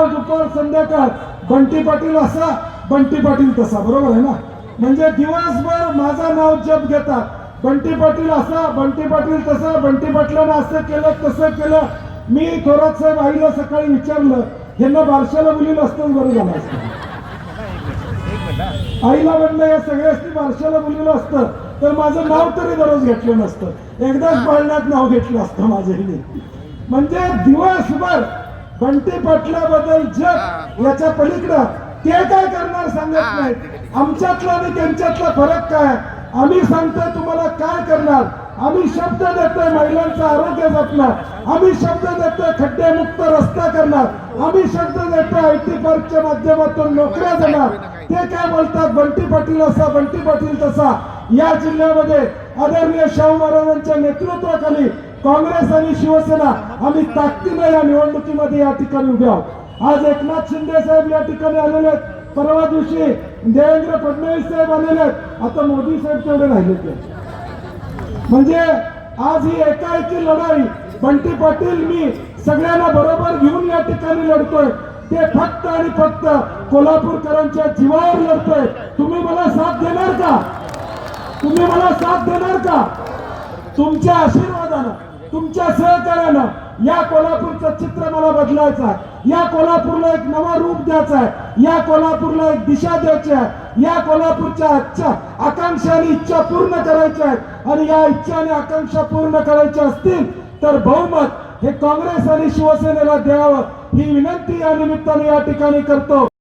दुपार संध्याकाळ बंटी पाटील असा बंटी पाटील तसा, बरोबर आहे ना? म्हणजे दिवसभर माझं नाव जप घेतात, बंटी पाटील असा बंटी पाटील तसा, बंटी पाटलानं असं केलं तसं केलं. मी थोरात साहेब आईला सकाळी विचारलं, ह्यांना बारशाला मुलीला असतंच बरं झालं असतं. आईला म्हणलं या सगळ्याची बारशाला मुलीला असतं तर माझं नाव तरी दररोज घेतलं नसतं, एकदाच पाळण्यात नाव घेतलं असतं माझं. म्हणजे दिवसभर बंटी पाटलाबद्दल जग, याच्या पलीकडं ते काय करणार सांगत नाहीत. आमच्यातला आणि त्यांच्यातला फरक काय? आम्ही सांगतोय तुम्हाला काय करणार. आम्ही शब्द देतोय महिलांचं आरोग्य जपणार, आम्ही शब्द देतोय खड्डेमुक्त रस्ता करणार, आम्ही शब्द देतोय IT पार्कच्या माध्यमातून नोकऱ्या देणार. ते काय बोलतात बंटी पाटील असा बंटी पाटील तसा. या जिल्ह्यामध्ये आदरणीय शाहू महाराजांच्या नेतृत्वाखाली काँग्रेस आणि शिवसेना आम्ही ताकदीने या निवडणुकीमध्ये या ठिकाणी उभे आहोत. आज एकनाथ शिंदे साहेब या ठिकाणी आलेले आहेत, परवा दिवशी देवेंद्र फडणवीस साहेब आलेले आहेत, आता मोदी साहेब तेवढे राहिले ते. म्हणजे आज ही एकाएकी लढाई बंटी पाटील मी सगळ्यांना बरोबर घेऊन या ठिकाणी लढतोय. ते फक्त आणि फक्त कोल्हापूरकरांच्या जीवावर लढतोय. तुम्ही मला साथ देणार का? तुम्ही मला साथ देणार का? तुमच्या आशीर्वादानं, तुमच्या सहकार्यानं या कोल्हापूरचं चित्र मला बदलायचं आहे. या कोल्हापूरला एक नवा रूप द्यायचं आहे. या कोल्हापूरला एक दिशा द्यायची आहे. या कोल्हापूरच्या आकांक्षा आणि इच्छा पूर्ण करायच्या आहेत. आणि या इच्छा आणि आकांक्षा पूर्ण करायच्या असतील तर बहुमत हे काँग्रेस आणि शिवसेनेला द्यावं ही विनंती या निमित्ताने या ठिकाणी करतो.